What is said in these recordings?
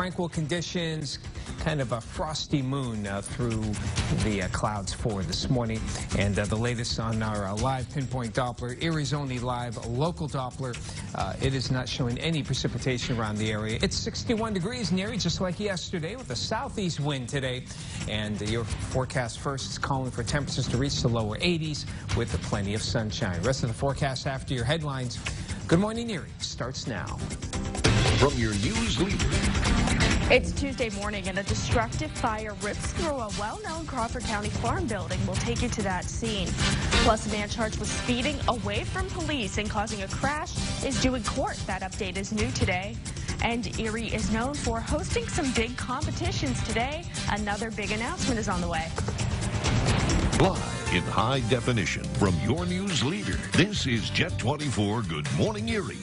Tranquil conditions, kind of a frosty moon through the clouds for this morning. And the latest on our live pinpoint Doppler, Erie's only live local Doppler. It is not showing any precipitation around the area. It's 61 degrees in Erie, just like yesterday, with a southeast wind today. And your forecast first is calling for temperatures to reach the lower 80s with plenty of sunshine. Rest of the forecast after your headlines. Good morning, Erie starts now. From your news leader. It's Tuesday morning and a destructive fire rips through a well-known Crawford County farm building. We'll take you to that scene. Plus, a man charged with speeding away from police and causing a crash is due in court. That update is new today. And Erie is known for hosting some big competitions today. Another big announcement is on the way. Live in high definition from your news leader. This is Jet 24 Good Morning Erie.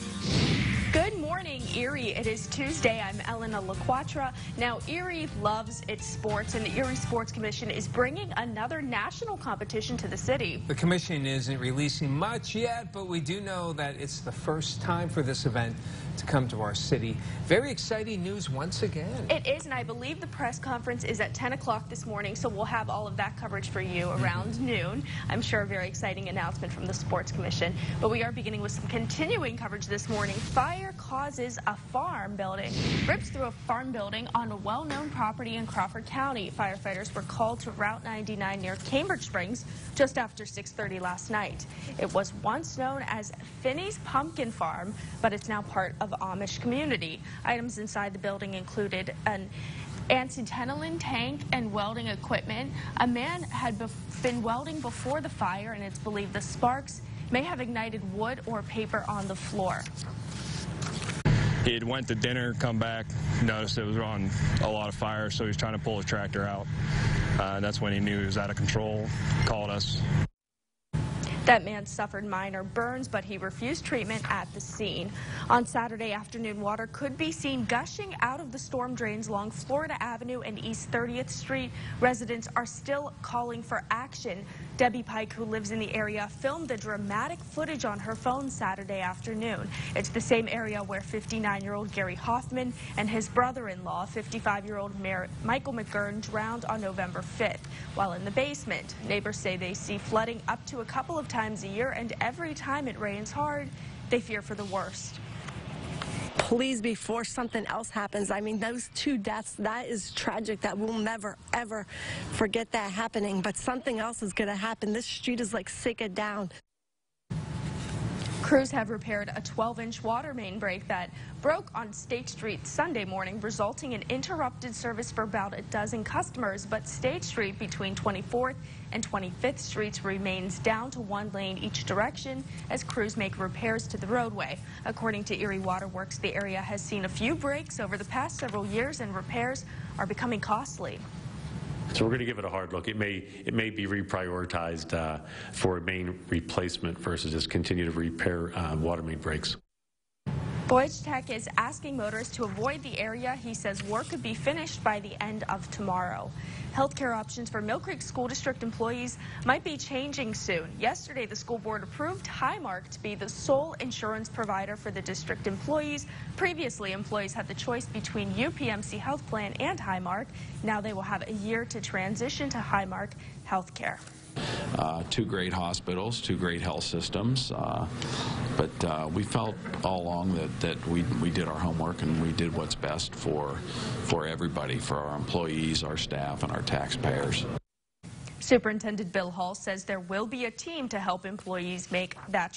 Good morning, Erie. It is Tuesday. I'm Elena LaQuatra. Now, Erie loves its sports, and the Erie Sports Commission is bringing another national competition to the city. The commission isn't releasing much yet, but we do know that it's the first time for this event to come to our city. Very exciting news once again. It is, and I believe the press conference is at 10 o'clock this morning, so we'll have all of that coverage for you around noon. I'm sure a very exciting announcement from the Sports Commission. But we are beginning with some continuing coverage this morning. Fire causes a farm building. Rips through a farm building on a well-known property in Crawford County. Firefighters were called to Route 99 near Cambridge Springs just after 6:30 last night. It was once known as Finney's Pumpkin Farm, but it's now part of Amish community. Items inside the building included an acetylene tank and welding equipment. A man had been welding before the fire, and it's believed the sparks may have ignited wood or paper on the floor. He had went to dinner, come back, noticed it was on a lot of fire, so he was trying to pull the tractor out. That's when he knew he was out of control, called us. That man suffered minor burns, but he refused treatment at the scene. On Saturday afternoon, water could be seen gushing out of the storm drains along Florida Avenue and East 30th Street. Residents are still calling for action. Debbie Pike, who lives in the area, filmed the dramatic footage on her phone Saturday afternoon. It's the same area where 59-year-old Gary Hoffman and his brother-in-law, 55-year-old Michael McGurn, drowned on November 5th. While in the basement, neighbors say they see flooding up to a couple of times a year, and every time it rains hard, they fear for the worst. Please, before something else happens, I mean, those two deaths, that is tragic. That we'll never, ever forget that happening. But something else is going to happen. This street is like sickening down. Crews have repaired a 12-inch water main break that broke on State Street Sunday morning, resulting in interrupted service for about a dozen customers. But State Street between 24th and 25th Streets remains down to one lane each direction as crews make repairs to the roadway. According to Erie Waterworks, the area has seen a few breaks over the past several years, and repairs are becoming costly. So we're going to give it a hard look. It may be reprioritized for a main replacement versus just continue to repair water main breaks. Voyage Tech is asking motorists to avoid the area. He says work could be finished by the end of tomorrow. Healthcare options for Mill Creek School District employees might be changing soon. Yesterday, the school board approved Highmark to be the sole insurance provider for the district employees. Previously, employees had the choice between UPMC Health Plan and Highmark. Now they will have a year to transition to Highmark Healthcare. Two great hospitals, two great health systems, but we felt all along that we did our homework and we did what's best for everybody, for our employees, our staff, and our taxpayers. Superintendent Bill Hall says there will be a team to help employees make that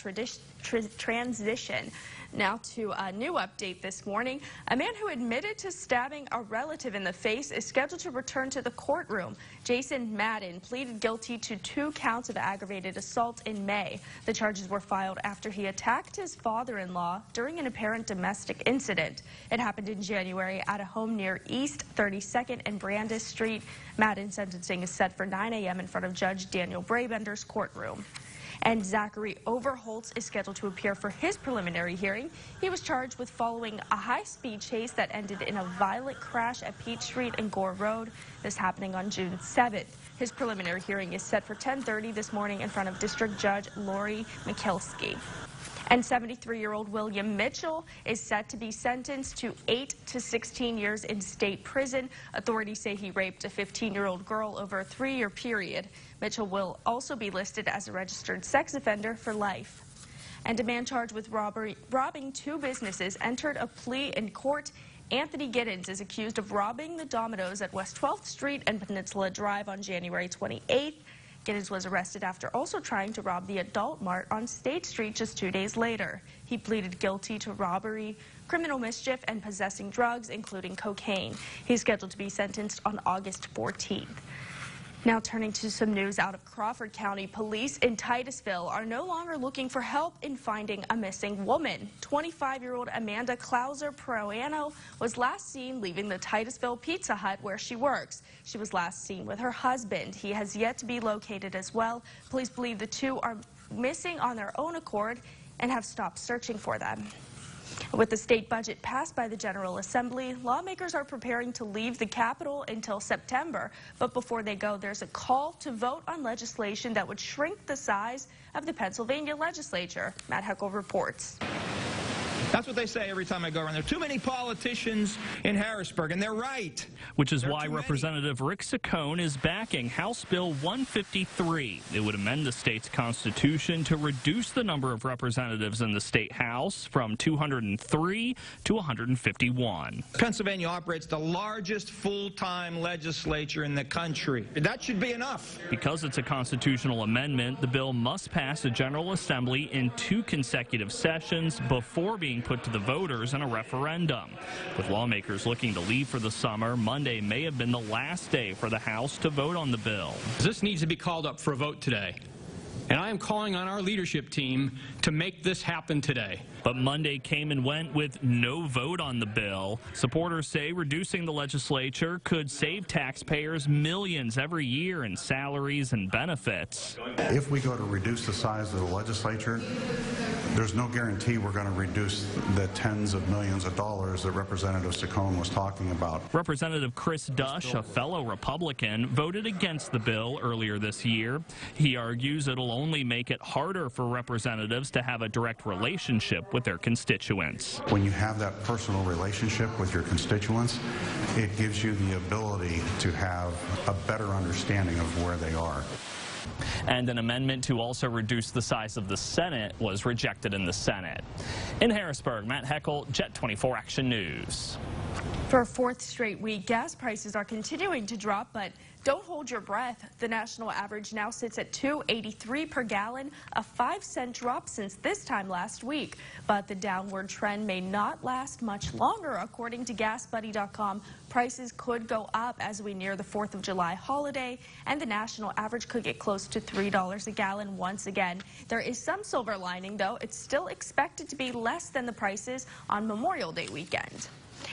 transition. Now to a new update this morning. A man who admitted to stabbing a relative in the face is scheduled to return to the courtroom. Jason Madden pleaded guilty to 2 counts of aggravated assault in May. The charges were filed after he attacked his father-in-law during an apparent domestic incident. It happened in January at a home near East 32nd and Brandis Street. Madden's sentencing is set for 9 a.m. in front of Judge Daniel Brabender's courtroom. And Zachary Overholtz is scheduled to appear for his preliminary hearing. He was charged with following a high-speed chase that ended in a violent crash at Peach Street and Gore Road. This happening on June 7th. His preliminary hearing is set for 10:30 this morning in front of District Judge Lori Mikilski. And 73-year-old William Mitchell is set to be sentenced to 8 to 16 years in state prison. Authorities say he raped a 15-year-old girl over a 3-year period. Mitchell will also be listed as a registered sex offender for life. And a man charged with robbing 2 businesses entered a plea in court. Anthony Giddens is accused of robbing the Domino's at West 12th Street and Peninsula Drive on January 28th. Giddens was arrested after also trying to rob the Adult Mart on State Street just 2 days later. He pleaded guilty to robbery, criminal mischief, and possessing drugs, including cocaine. He's scheduled to be sentenced on August 14th. Now turning to some news out of Crawford County, police in Titusville are no longer looking for help in finding a missing woman. 25-year-old Amanda Klauser-Proano was last seen leaving the Titusville Pizza Hut where she works. She was last seen with her husband. He has yet to be located as well. Police believe the two are missing on their own accord and have stopped searching for them. With the state budget passed by the General Assembly, lawmakers are preparing to leave the Capitol until September. But before they go, there's a call to vote on legislation that would shrink the size of the Pennsylvania legislature. Matt Heckel reports. That's what they say every time I go around. There are too many politicians in Harrisburg, and they're right. Which is why Representative Rick Saccone is backing House Bill 153. It would amend the state's constitution to reduce the number of representatives in the state house from 203 to 151. Pennsylvania operates the largest full-time legislature in the country. That should be enough. Because it's a constitutional amendment, the bill must pass the General Assembly in 2 consecutive sessions before being put to the voters in a referendum. With lawmakers looking to leave for the summer, Monday may have been the last day for the House to vote on the bill. This needs to be called up for a vote today. And I am calling on our leadership team to make this happen today. But Monday came and went with no vote on the bill. Supporters say reducing the legislature could save taxpayers millions every year in salaries and benefits. If we go to reduce the size of the legislature, there's no guarantee we're going to reduce the tens of millions of dollars that Representative Saccone was talking about. Representative Chris Dush, a fellow Republican, voted against the bill earlier this year. He argues it'll only make it harder for representatives to have a direct relationship with their constituents. When you have that personal relationship with your constituents, it gives you the ability to have a better understanding of where they are. And an amendment to also reduce the size of the Senate was rejected in the Senate. In Harrisburg, Matt Heckel, Jet 24 Action News. For a 4th straight week, gas prices are continuing to drop, but don't hold your breath. The national average now sits at $2.83 per gallon, a 5-cent drop since this time last week. But the downward trend may not last much longer. According to GasBuddy.com, prices could go up as we near the 4th of July holiday, and the national average could get close to $3 a gallon once again. There is some silver lining, though. It's still expected to be less than the prices on Memorial Day weekend.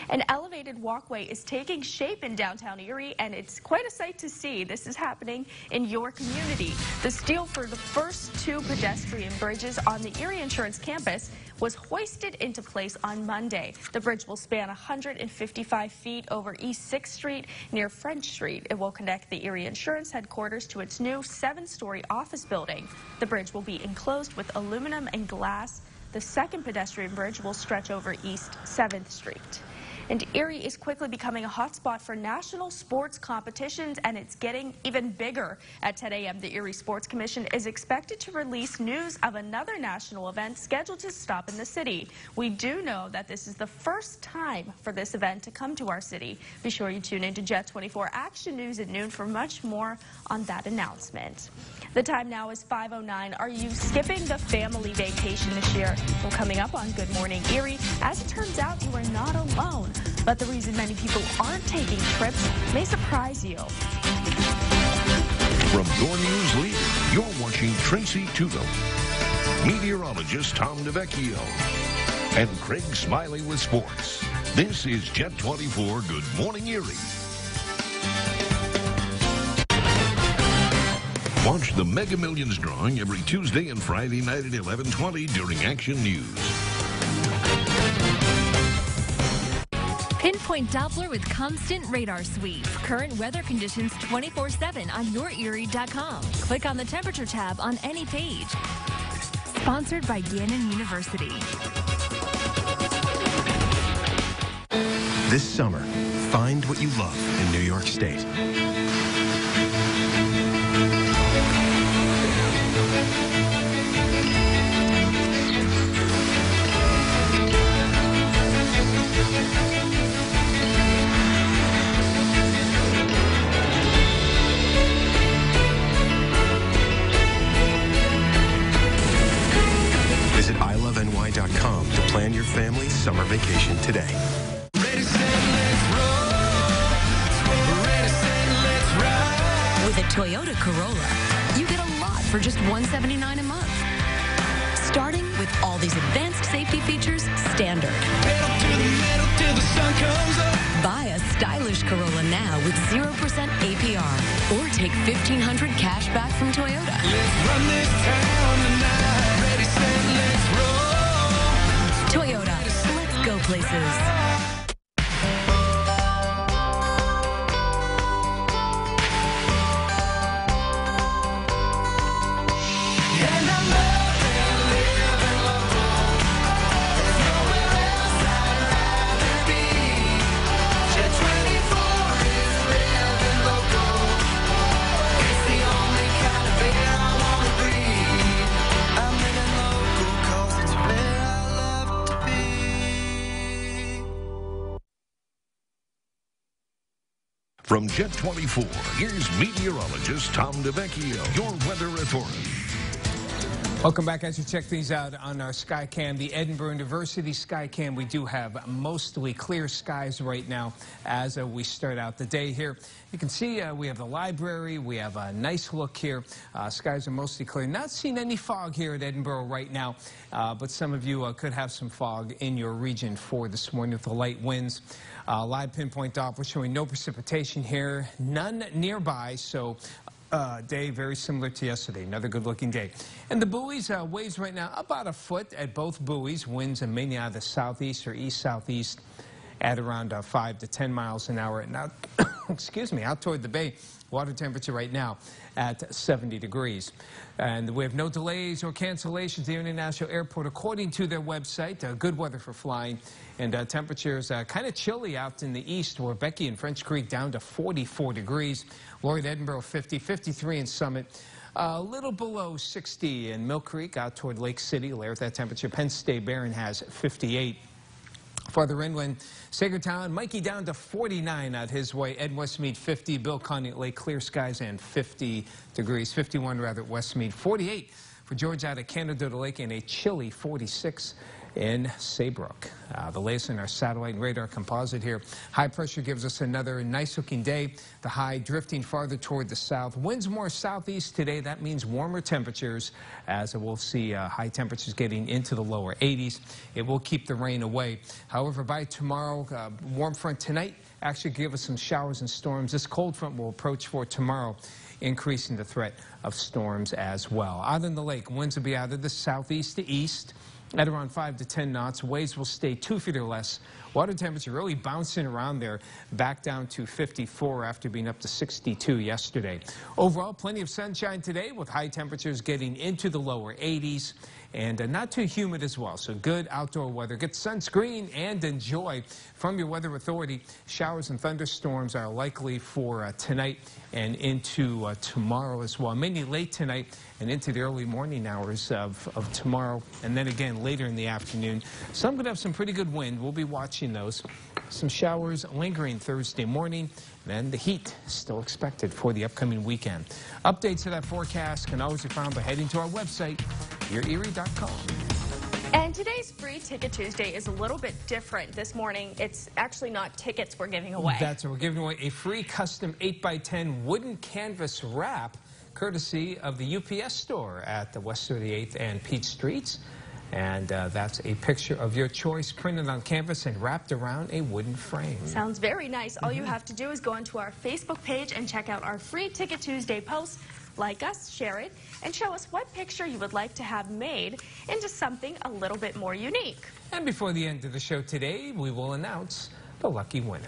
An elevated walkway is taking shape in downtown Erie, and it's quite a sight to see. This is happening in your community. The steel for the first 2 pedestrian bridges on the Erie Insurance campus was hoisted into place on Monday. The bridge will span 155 feet over East 6th Street near French Street. It will connect the Erie Insurance headquarters to its new 7-story office building. The bridge will be enclosed with aluminum and glass. The second pedestrian bridge will stretch over East 7th Street. And Erie is quickly becoming a hotspot for national sports competitions, and it's getting even bigger. At 10 a.m., the Erie Sports Commission is expected to release news of another national event scheduled to stop in the city. We do know that this is the first time for this event to come to our city. Be sure you tune into Jet 24 Action News at noon for much more on that announcement. The time now is 5:09. Are you skipping the family vacation this year? Well, coming up on Good Morning Erie, as it turns out, you are not alone. But the reason many people aren't taking trips may surprise you. From your news leader, you're watching Tracy Tuggle, meteorologist Tom DeVecchio, and Craig Smiley with sports. This is Jet 24 Good Morning Erie. Watch the Mega Millions drawing every Tuesday and Friday night at 11:20 during Action News. Pinpoint Doppler with constant radar sweep. Current weather conditions 24/7 on yourerie.com. Click on the temperature tab on any page. Sponsored by Gannon University. This summer, find what you love in New York State. Visit iloveny.com to plan your family's summer vacation today. With a Toyota Corolla, you get a lot for just $179 a month. Starting with all these advanced safety features standard. Buy a stylish Corolla now with 0% APR or take $1,500 cash back from Toyota. Let's run this town tonight. Ready, set, let's roll. Toyota, let's go places. From Jet 24, here's meteorologist Tom DeVecchio, your weather authority. Welcome back. As you check these out on our Skycam, the Edinburgh University Skycam, we do have mostly clear skies right now as we start out the day here. You can see we have the library. We have a nice look here. Skies are mostly clear. Not seeing any fog here at Edinburgh right now, but some of you could have some fog in your region for this morning with the light winds. Live pinpoint Doppler showing no precipitation here, none nearby, so day very similar to yesterday. Another good-looking day. And the buoys, waves right now about a foot at both buoys. Winds mainly out of the southeast or east-southeast at around 5 to 10 miles an hour. Now, excuse me, out toward the bay, water temperature right now at 70 degrees. And we have no delays or cancellations at the International Airport, according to their website. Good weather for flying. And temperatures kind of chilly out in the east, where Becky and French Creek down to 44 degrees. Lloyd, Edinburgh, 50, 53 in Summit. A little below 60 in Mill Creek, out toward Lake City. Later at that temperature. Penn State Barron has 58. Farther inland, Sagertown, Mikey down to 49 out his way. Ed Westmead 50, Bill Connie at Lake, clear skies and 50 degrees. 51 rather at Westmead. 48 for George out at Canada Lake and a chilly 46 in Saybrook. The latest in our satellite and radar composite here. High pressure gives us another nice-looking day. The high drifting farther toward the south. Winds more southeast today. That means warmer temperatures, as we'll see high temperatures getting into the lower 80s. It will keep the rain away. However, by tomorrow, warm front tonight actually give us some showers and storms. This cold front will approach for tomorrow, increasing the threat of storms as well. Out in the lake, winds will be out of the southeast to east at around 5 to 10 knots. Waves will stay 2 feet or less. Water temperature really bouncing around there, back down to 54 after being up to 62 yesterday. Overall, plenty of sunshine today with high temperatures getting into the lower 80s and not too humid as well. So good outdoor weather. Get sunscreen and enjoy from your weather authority. Showers and thunderstorms are likely for tonight and into tomorrow as well. Mainly late tonight and into the early morning hours of tomorrow, and then again later in the afternoon. Some could have some pretty good wind. We'll be watching those. Some showers lingering Thursday morning, then the heat still expected for the upcoming weekend. Updates to that forecast can always be found by heading to our website, yourerie.com. And today's Free Ticket Tuesday is a little bit different this morning. It's actually not tickets we're giving away. That's what we're giving away, a free custom 8x10 wooden canvas wrap, courtesy of the UPS store at the West 38th and Peach Streets. And that's a picture of your choice printed on canvas and wrapped around a wooden frame. Sounds very nice. All you have to do is go onto our Facebook page and check out our Free Ticket Tuesday post. Like us, share it, and show us what picture you would like to have made into something a little bit more unique. And before the end of the show today, we will announce the lucky winner.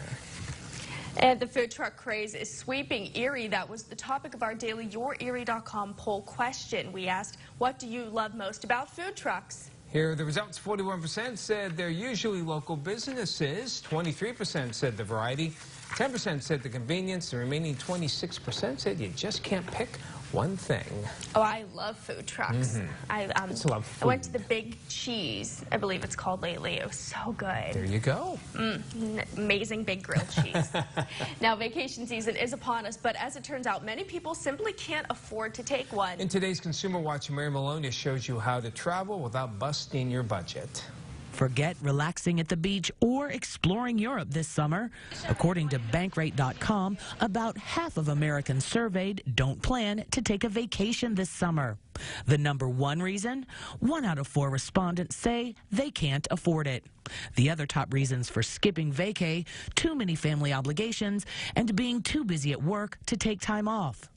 And the food truck craze is sweeping Erie. That was the topic of our daily YourErie.com poll question. We asked, what do you love most about food trucks? Here are the results. 41% said they're usually local businesses. 23% said the variety. 10% said the convenience. The remaining 26% said you just can't pick one thing. Oh, I love food trucks. I love food. I went to the Big Cheese, I believe it's called lately. It was so good. There you go. Amazing big grilled cheese. Now, vacation season is upon us, but as it turns out, many people simply can't afford to take one. In today's Consumer Watch, Mary Maloney shows you how to travel without busting your budget. Forget relaxing at the beach or exploring Europe this summer. According to Bankrate.com, about half of Americans surveyed don't plan to take a vacation this summer. The number one reason? 1 out of 4 respondents say they can't afford it. The other top reasons for skipping vacay: too many family obligations and being too busy at work to take time off.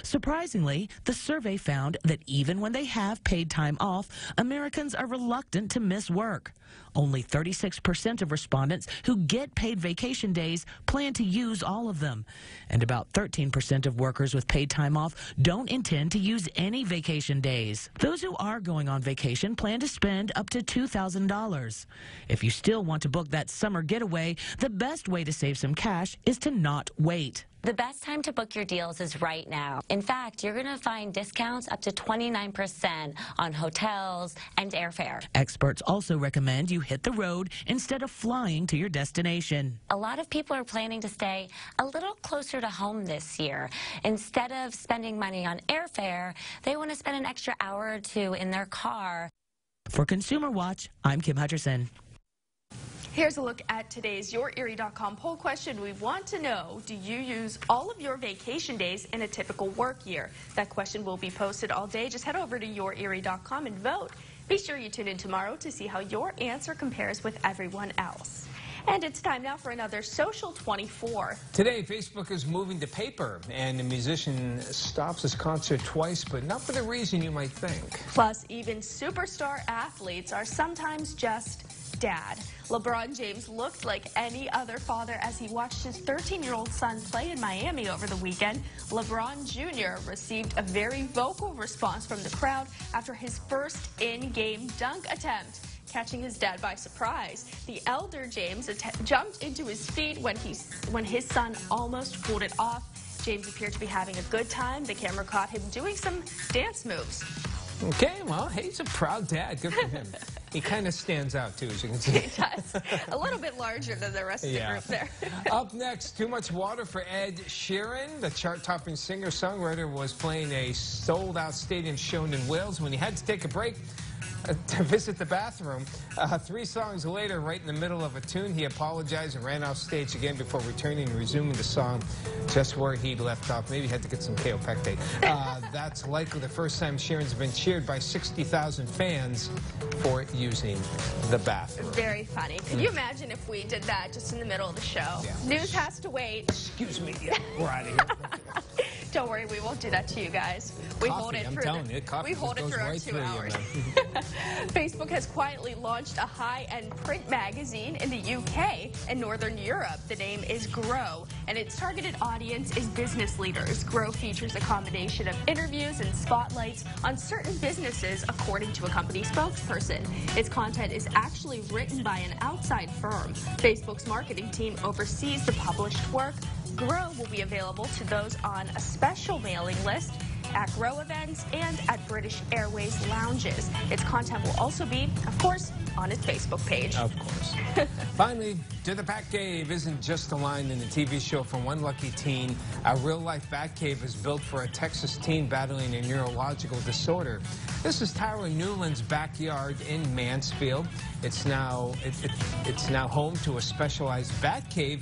Surprisingly, the survey found that even when they have paid time off, Americans are reluctant to miss work. Only 36% of respondents who get paid vacation days plan to use all of them. And about 13% of workers with paid time off don't intend to use any vacation days. Those who are going on vacation plan to spend up to $2,000. If you still want to book that summer getaway, the best way to save some cash is to not wait. The best time to book your deals is right now. In fact, you're going to find discounts up to 29% on hotels and airfare. Experts also recommend you hit the road instead of flying to your destination. A lot of people are planning to stay a little closer to home this year. Instead of spending money on airfare, they want to spend an extra hour or two in their car. For Consumer Watch, I'm Kim Hutcherson. Here's a look at today's YourErie.com poll question. We want to know, do you use all of your vacation days in a typical work year? That question will be posted all day. Just head over to YourErie.com and vote. Be sure you tune in tomorrow to see how your answer compares with everyone else. And it's time now for another Social 24. Today, Facebook is moving to paper, and the musician stops his concert twice, but not for the reason you might think. Plus, even superstar athletes are sometimes just dad. LeBron James looked like any other father as he watched his 13-year-old son play in Miami over the weekend. LeBron Jr. received a very vocal response from the crowd after his first in-game dunk attempt, catching his dad by surprise. The elder James jumped into his feet when his son almost pulled it off. James appeared to be having a good time. The camera caught him doing some dance moves. Okay, well, hey, he's a proud dad. Good for him. He kind of stands out, too, as you can see. He does. A little bit larger than the rest of the group there. Up next, too much water for Ed Sheeran. The chart-topping singer-songwriter was playing a sold-out stadium show in Wales when he had to take a break to visit the bathroom. 3 songs later, right in the middle of a tune, he apologized and ran off stage again before returning and resuming the song just where he left off. Maybe he had to get some Kaopectate. That's likely the first time Sheeran's been cheered by 60,000 fans for using the bathroom. Very funny. Can you imagine if we did that just in the middle of the show? Yeah. News has to wait. Excuse me. We're out of here. Don't worry, we won't do that to you guys. We hold it through our 2 hours. Facebook has quietly launched a high-end print magazine in the UK and Northern Europe. The name is Grow, and its targeted audience is business leaders. Grow features a combination of interviews and spotlights on certain businesses, according to a company spokesperson. Its content is actually written by an outside firm. Facebook's marketing team oversees the published work. Grow will be available to those on a special mailing list at Grow events and at British Airways lounges. Its content will also be, of course, on its Facebook page. Of course. Finally, To the Batcave isn't just a line in the TV show from One Lucky Teen. A real-life Batcave is built for a Texas teen battling a neurological disorder. This is Tyler Newland's backyard in Mansfield. It's now home to a specialized Batcave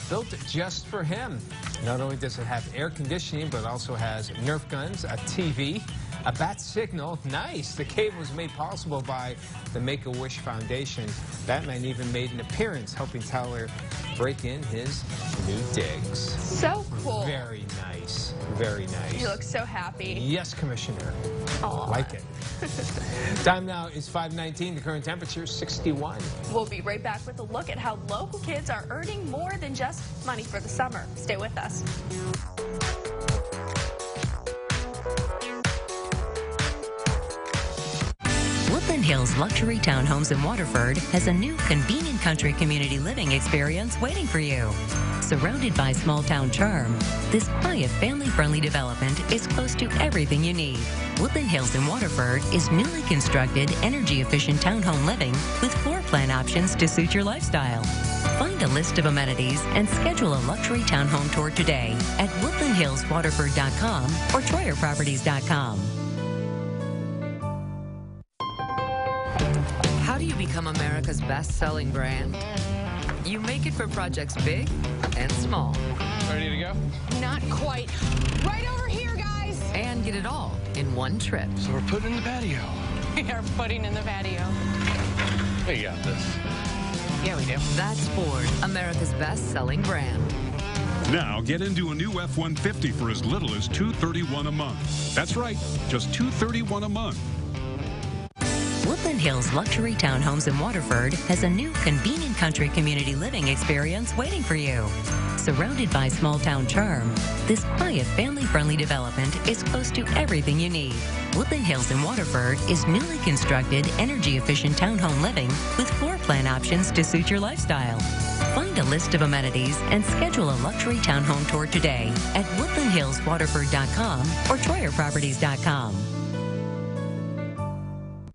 built just for him. Not only does it have air conditioning, but also has Nerf guns, a TV, A bat signal. Nice. The cave was made possible by the Make-A-Wish Foundation. Batman even made an appearance helping Tyler break in his new digs. So cool. Very nice. Very nice. You look so happy. Yes, Commissioner. Aww. Like it. Time now is 5:19. The current temperature is 61. We'll be right back with a look at how local kids are earning more than just money for the summer. Stay with us. Woodland Hills Luxury Townhomes in Waterford has a new convenient country community living experience waiting for you. Surrounded by small-town charm, this quiet, family-friendly development is close to everything you need. Woodland Hills in Waterford is newly constructed, energy-efficient townhome living with floor plan options to suit your lifestyle. Find a list of amenities and schedule a luxury townhome tour today at woodlandhillswaterford.com or troyerproperties.com. How do you become America's best-selling brand? You make it for projects big and small. Ready to go? Not quite. Right over here, guys! And get it all in one trip. So we're putting in the patio. We are putting in the patio. We got this. Yeah, we do. That's Ford, America's best-selling brand. Now get into a new F-150 for as little as $231 a month. That's right, just $231 a month. Woodland Hills Luxury Townhomes in Waterford has a new convenient country community living experience waiting for you. Surrounded by small-town charm, this quiet, family-friendly development is close to everything you need. Woodland Hills in Waterford is newly constructed, energy-efficient townhome living with floor plan options to suit your lifestyle. Find a list of amenities and schedule a luxury townhome tour today at woodlandhillswaterford.com or troyerproperties.com.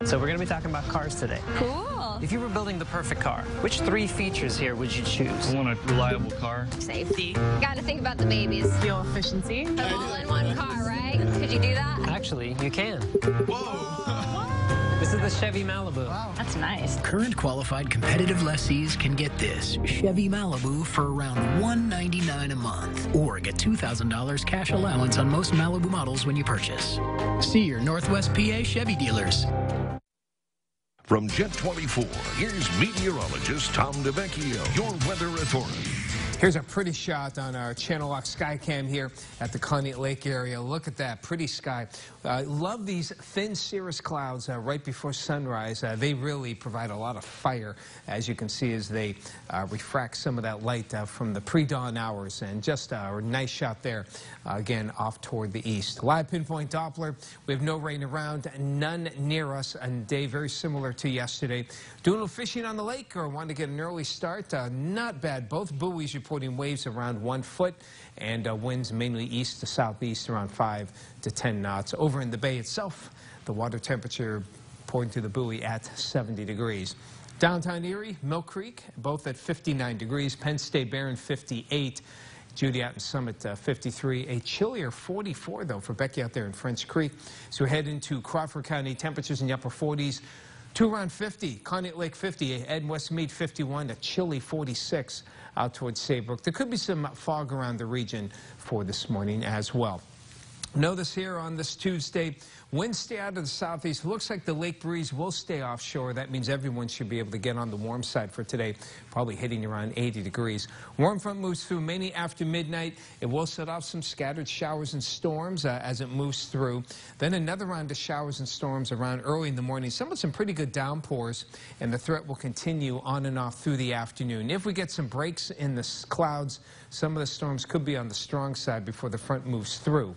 So we're going to be talking about cars today. Cool. If you were building the perfect car, which 3 features here would you choose? I want a reliable car. Safety. Got to think about the babies. Fuel efficiency. All in one car, right? Could you do that? Actually, you can. Whoa. This is the Chevy Malibu. Wow. That's nice. Current qualified competitive lessees can get this Chevy Malibu for around $199 a month, or get $2,000 cash allowance on most Malibu models when you purchase. See your Northwest PA Chevy dealers. From Jet 24, here's meteorologist Tom DeVecchio, your weather authority. Here's a pretty shot on our Channel Lock Skycam here at the Conneaut Lake area. Look at that, pretty sky. Love these thin cirrus clouds right before sunrise. They really provide a lot of fire, as you can see, as they refract some of that light from the pre-dawn hours. And just a nice shot there, again, off toward the east. Live pinpoint Doppler. We have no rain around, none near us. A day very similar to yesterday. Doing a little fishing on the lake or want to get an early start? Not bad. Both buoys reporting waves around 1 foot and winds mainly east to southeast around 5 to 10 knots. Over in the bay itself, the water temperature pouring through the buoy at 70 degrees. Downtown Erie, Mill Creek, both at 59 degrees. Penn State Barron, 58. Judy out in Summit, 53. A chillier 44, though, for Becky out there in French Creek. So we head into Crawford County, temperatures in the upper 40s. To around 50, Conneaut Lake 50, Ed Westmead 51, a chilly 46 out towards Saybrook. There could be some fog around the region for this morning as well. Notice here on this Tuesday, winds stay out of the southeast. Looks like the lake breeze will stay offshore. That means everyone should be able to get on the warm side for today, probably hitting around 80 degrees. Warm front moves through mainly after midnight. It will set off some scattered showers and storms as it moves through. Then another round of showers and storms around early in the morning. Some pretty good downpours, and the threat will continue on and off through the afternoon. If we get some breaks in the clouds, some of the storms could be on the strong side before the front moves through.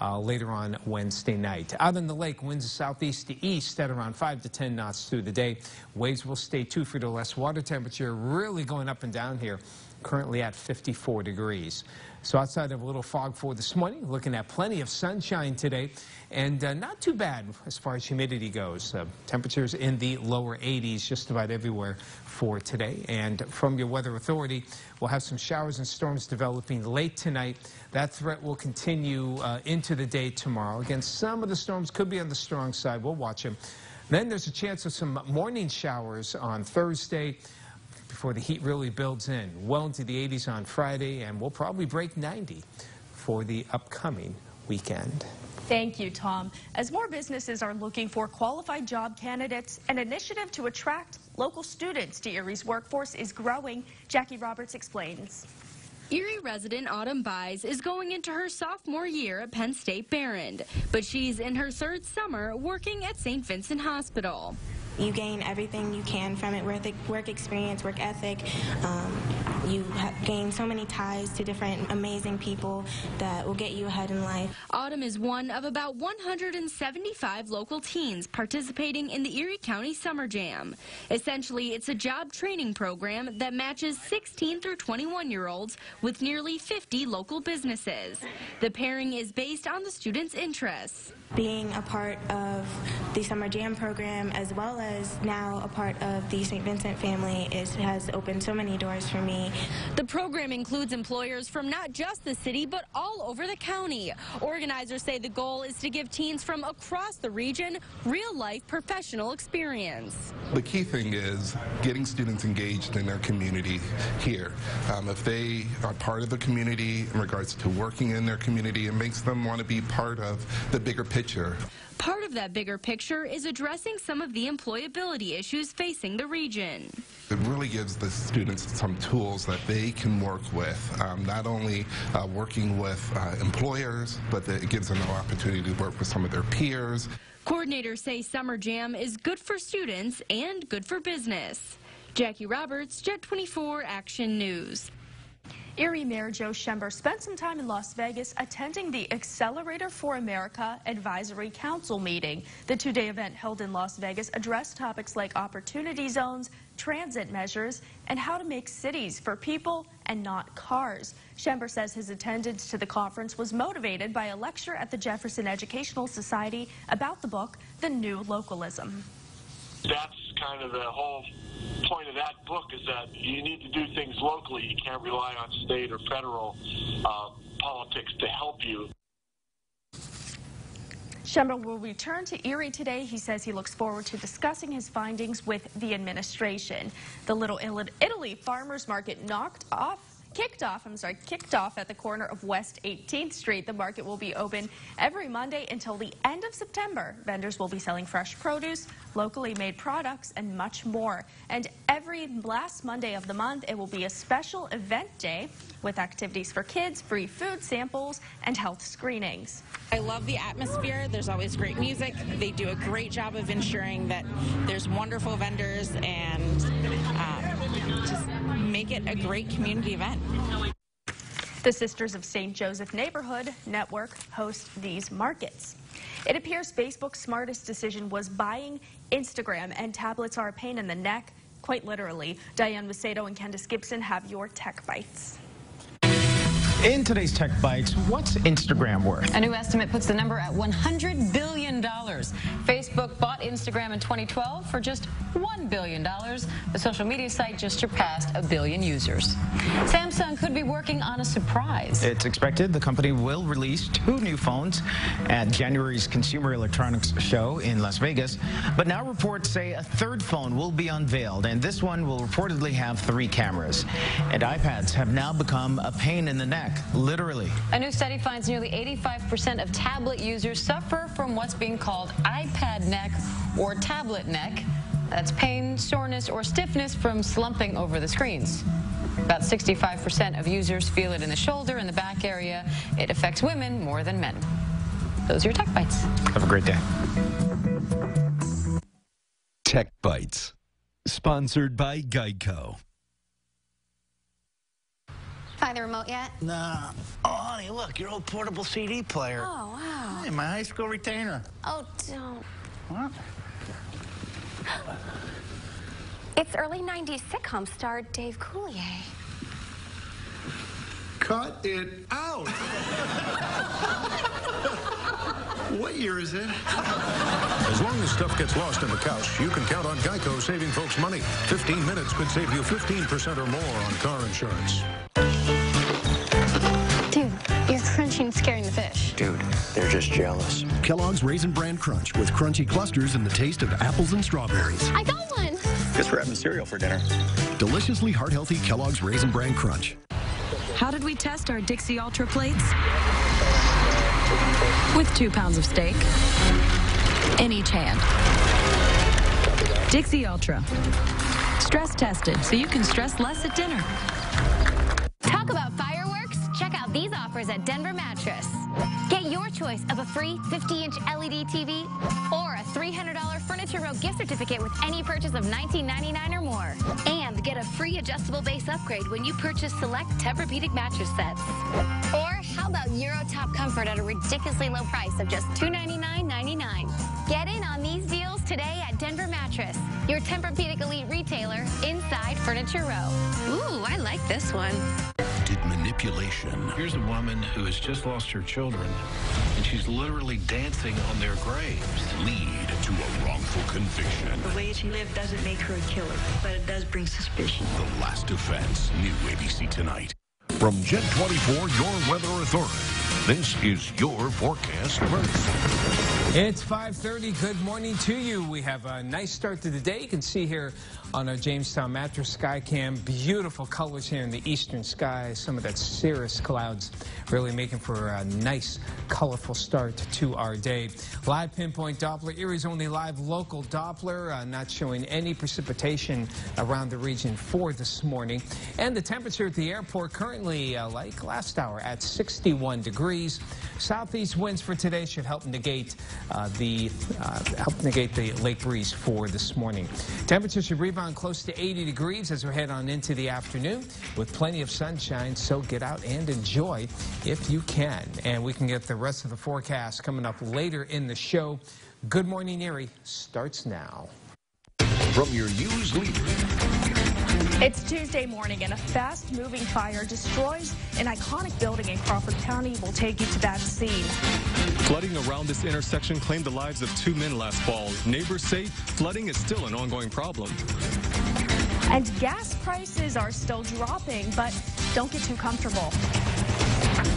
Later on Wednesday night. Out in the lake, winds southeast to east at around 5 to 10 knots through the day. Waves will stay 2 feet or less. Water temperature really going up and down here, currently at 54 degrees. So outside of a little fog for this morning, looking at plenty of sunshine today, and not too bad as far as humidity goes. Temperatures in the lower 80s just about everywhere for today. And from your weather authority, we'll have some showers and storms developing late tonight. That threat will continue into the day tomorrow. Again, some of the storms could be on the strong side. We'll watch them. Then there's a chance of some morning showers on Thursday before the heat really builds in. Well into the 80s on Friday, and we'll probably break 90 for the upcoming weekend. Thank you, Tom. As more businesses are looking for qualified job candidates, an initiative to attract local students to Erie's workforce is growing. Jackie Roberts explains. Erie resident Autumn Buys is going into her sophomore year at Penn State Behrend, but she's in her third summer working at St. Vincent Hospital. You gain everything you can from it, work experience, work ethic. You gain so many ties to different amazing people that will get you ahead in life. Autumn is one of about 175 local teens participating in the Erie County Summer Jam. Essentially, it's a job training program that matches 16 through 21-year-olds with nearly 50 local businesses. The pairing is based on the students' interests. Being a part of the Summer Jam program, as well as now a part of the St. Vincent family, has opened so many doors for me. The program includes employers from not just the city, but all over the county. Organizers say the goal is to give teens from across the region real-life professional experience. The key thing is getting students engaged in their community here. If they are part of the community in regards to working in their community, it makes them want to be part of the bigger picture. Part of that bigger picture is addressing some of the employability issues facing the region. It really gives the students some tools that they can work with, not only working with employers, but it gives them an opportunity to work with some of their peers. Coordinators say Summer Jam is good for students and good for business. Jackie Roberts, Jet 24 Action News. Erie Mayor Joe Schember spent some time in Las Vegas attending the Accelerator for America Advisory Council meeting. The two-day event held in Las Vegas addressed topics like opportunity zones, transit measures, and how to make cities for people and not cars. Schember says his attendance to the conference was motivated by a lecture at the Jefferson Educational Society about the book, The New Localism. That's kind of the whole point of that book, is that you need to do things locally. You can't rely on state or federal politics to help you. Schember will return to Erie today. He says he looks forward to discussing his findings with the administration. The Little Italy Farmers Market kicked off at the corner of West 18th Street. The market will be open every Monday until the end of September. Vendors will be selling fresh produce, locally made products, and much more. And every last Monday of the month, it will be a special event day with activities for kids, free food samples, and health screenings. I love the atmosphere. There's always great music. They do a great job of ensuring that there's wonderful vendors and just make it a great community event. The Sisters of St. Joseph Neighborhood Network host these markets. It appears Facebook's smartest decision was buying Instagram, and tablets are a pain in the neck, quite literally. Diane Macedo and Candace Gibson have your Tech Bites. In today's Tech Bites, what's Instagram worth? A new estimate puts the number at $100 billion. Facebook bought Instagram in 2012 for just $1 billion. The social media site just surpassed 1 billion users. Samsung could be working on a surprise. It's expected the company will release 2 new phones at January's Consumer Electronics Show in Las Vegas. But now reports say a 3rd phone will be unveiled, and this one will reportedly have 3 cameras. And iPads have now become a pain in the neck. Literally. A new study finds nearly 85% of tablet users suffer from what's being called iPad neck or tablet neck. That's pain, soreness, or stiffness from slumping over the screens. About 65% of users feel it in the shoulder and the back area. It affects women more than men. Those are your Tech Bites. Have a great day. Tech Bites, sponsored by Geico. Find the remote yet? Nah. Oh, honey, look, your old portable CD player. Oh, wow. Hey, my high school retainer. Oh, don't. What? It's early 90s sitcom star Dave Coulier. Cut it out. What year is it? As long as stuff gets lost in the couch, you can count on Geico saving folks money. 15 minutes could save you 15% or more on car insurance. Dude, you're crunching scaring the fish. Dude, they're just jealous. Kellogg's Raisin Bran Crunch with crunchy clusters and the taste of apples and strawberries. I got one. Guess we're having cereal for dinner. Deliciously heart-healthy Kellogg's Raisin Bran Crunch. How did we test our Dixie Ultra plates? with 2 pounds of steak in each hand. Dixie Ultra. Stress tested so you can stress less at dinner. Talk about fireworks? Check out these offers at Denver Mattress. Get your choice of a free 50-inch LED TV or a $300 Furniture Row gift certificate with any purchase of $19.99 or more. And get a free adjustable base upgrade when you purchase select Tempur-Pedic mattress sets. Or how about Euro Top Comfort at a ridiculously low price of just $299.99. Get in on these deals today at Denver Mattress, your Tempur-Pedic Elite retailer inside Furniture Row. Ooh, I like this one. Manipulation. Here's a woman who has just lost her children, and she's literally dancing on their graves. Lead to a wrongful conviction. The way she lived doesn't make her a killer, but it does bring suspicion. The Last Offense, new ABC tonight. From Jet 24, your weather authority, this is your forecast first. It's 5:30. Good morning to you. We have a nice start to the day. You can see here on our Jamestown Mattress Skycam, beautiful colors here in the eastern sky. Some of that cirrus clouds really making for a nice, colorful start to our day. Live pinpoint Doppler, Erie's only live local Doppler, not showing any precipitation around the region for this morning. And the temperature at the airport currently, like last hour, at 61 degrees. Southeast winds for today should help negate the lake breeze for this morning. Temperatures should rebound close to 80 degrees as we head on into the afternoon with plenty of sunshine, so get out and enjoy if you can. And we can get the rest of the forecast coming up later in the show. Good Morning Erie starts now. From your news leader. It's Tuesday morning and a fast-moving fire destroys an iconic building in Crawford County. We'll take you to that scene. Flooding around this intersection claimed the lives of 2 men last fall. Neighbors say flooding is still an ongoing problem. And gas prices are still dropping, but don't get too comfortable.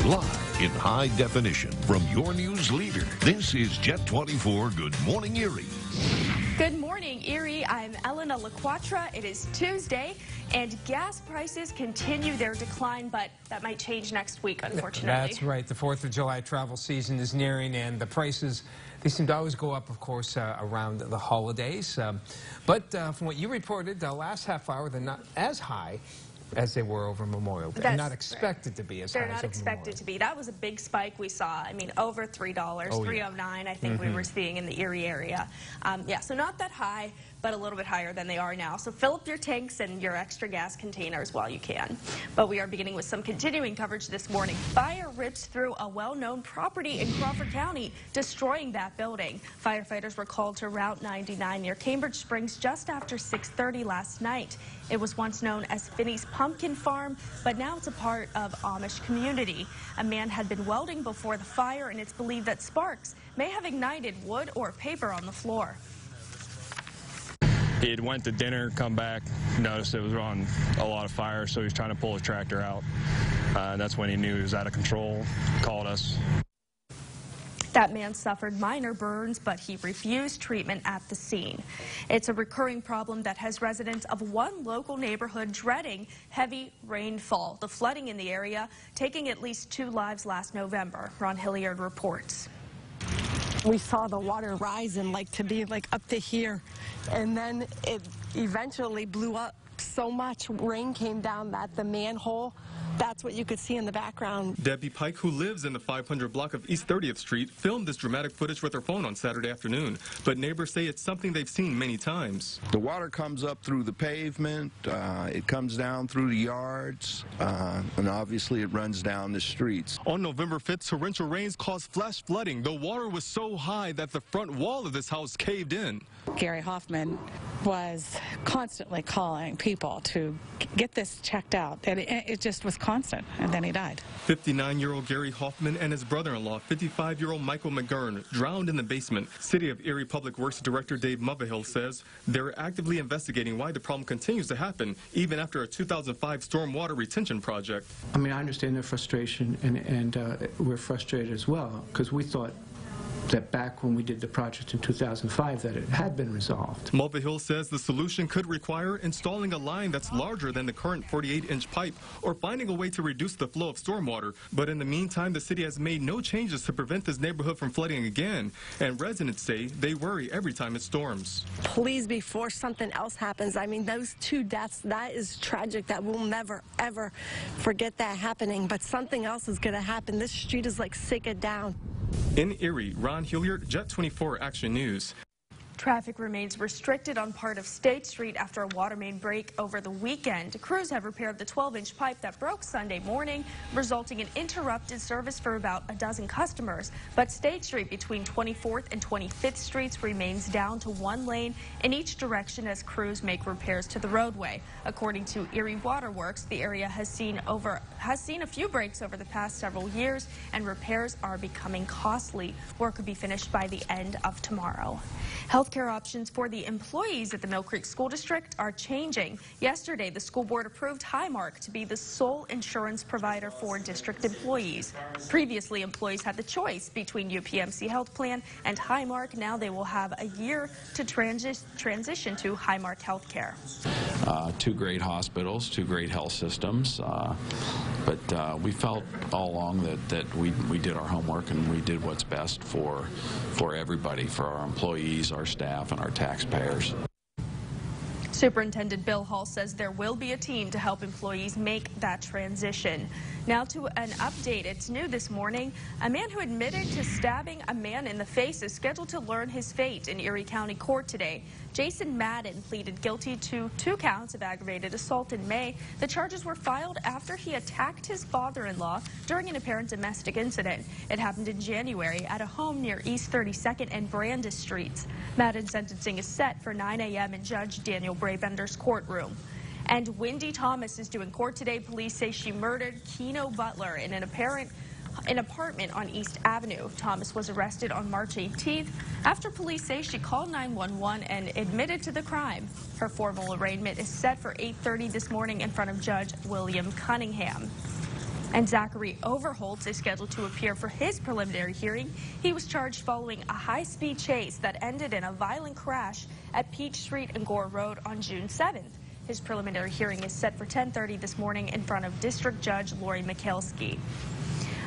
Live in high definition from your news leader, this is Jet 24 Good Morning Erie. Good morning, Erie. I'm Elena LaQuatra. It is Tuesday, and gas prices continue their decline, but that might change next week, unfortunately. That's right. The 4th of July travel season is nearing, and the prices, they seem to always go up, of course, around the holidays. But from what you reported, the last half hour, they're not as high as they were over Memorial Day. They're not expected to be as high as over Memorial Day. They're not expected to be. That was a big spike we saw. I mean, over $3, $3.09, I think we were seeing in the Erie area. Yeah, so not that high, but a little bit higher than they are now. So fill up your tanks and your extra gas containers while you can. But we are beginning with some continuing coverage this morning. Fire rips through a well-known property in Crawford County, destroying that building. Firefighters were called to Route 99 near Cambridge Springs just after 6:30 last night. It was once known as Finney's Pumpkin Farm, but now it's a part of Amish community. A man had been welding before the fire, and it's believed that sparks may have ignited wood or paper on the floor. He had went to dinner, come back, noticed it was on a lot of fire, so he was trying to pull his tractor out. That's when he knew he was out of control, called us. That man suffered minor burns, but he refused treatment at the scene. It's a recurring problem that has residents of one local neighborhood dreading heavy rainfall. The flooding in the area taking at least 2 lives last November. Ron Hilliard reports. We saw the water rise and to be up to here, and then it eventually blew up so much. Rain came down that the manhole, that's what you could see in the background. Debbie Pike, who lives in the 500 block of East 30th Street, filmed this dramatic footage with her phone on Saturday afternoon. But neighbors say it's something they've seen many times. The water comes up through the pavement, it comes down through the yards, and obviously it runs down the streets. On November 5th, torrential rains caused flash flooding. The water was so high that the front wall of this house caved in. Gary Hoffman was constantly calling people to get this checked out, and it just was constant, and then he died. 59-year-old Gary Hoffman and his brother-in-law, 55-year-old Michael McGurn, drowned in the basement. City of Erie Public Works Director Dave Motherhill says they're actively investigating why the problem continues to happen, even after a 2005 stormwater retention project. I mean, I understand their frustration, and we're frustrated as well, because we thought that back when we did the project in 2005 that it had been resolved. Mulvihill says the solution could require installing a line that's larger than the current 48-inch pipe or finding a way to reduce the flow of stormwater. But in the meantime, the city has made no changes to prevent this neighborhood from flooding again. And residents say they worry every time it storms. Please, before something else happens, I mean, those 2 deaths, that is tragic. That we'll never, ever forget that happening. But something else is going to happen. This street is like sick down. In Erie, Ron Hilliard, Jet 24 Action News. Traffic remains restricted on part of State Street after a water main break over the weekend. Crews have repaired the 12-inch pipe that broke Sunday morning, resulting in interrupted service for about a dozen customers. But State Street between 24th and 25th Streets remains down to 1 lane in each direction as crews make repairs to the roadway. According to Erie Waterworks, the area has seen a few breaks over the past several years, and repairs are becoming costly. Work could be finished by the end of tomorrow. Healthcare options for the employees at the Mill Creek School District are changing. Yesterday, the school board approved Highmark to be the sole insurance provider for district employees. Previously, employees had the choice between UPMC Health Plan and Highmark. Now they will have a year to transition to Highmark Healthcare. 2 great hospitals, 2 great health systems, but we felt all along that we did our homework and we did what's best for everybody, for our employees, our staff, and our taxpayers. Superintendent Bill Hall says there will be a team to help employees make that transition. Now to an update. It's new this morning. A man who admitted to stabbing a man in the face is scheduled to learn his fate in Erie County Court today. Jason Madden pleaded guilty to 2 counts of aggravated assault in May. The charges were filed after he attacked his father-in-law during an apparent domestic incident. It happened in January at a home near East 32nd and Brandis Streets. Madden's sentencing is set for 9 a.m. in Judge Daniel Brabender's courtroom. And Wendy Thomas is due in court today. Police say she murdered Keno Butler in an apartment on East Avenue. Thomas was arrested on March 18th after police say she called 911 and admitted to the crime. Her formal arraignment is set for 8:30 this morning in front of Judge William Cunningham. And Zachary Overholtz is scheduled to appear for his preliminary hearing. He was charged following a high-speed chase that ended in a violent crash at Peach Street and Gore Road on June 7th. His preliminary hearing is set for 10:30 this morning in front of District Judge Lori Mikulski.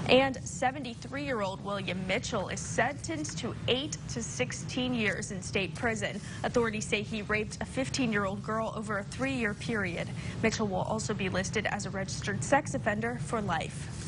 And 73-year-old William Mitchell is sentenced to 8 to 16 years in state prison. Authorities say he raped a 15-year-old girl over a 3-year period. Mitchell will also be listed as a registered sex offender for life.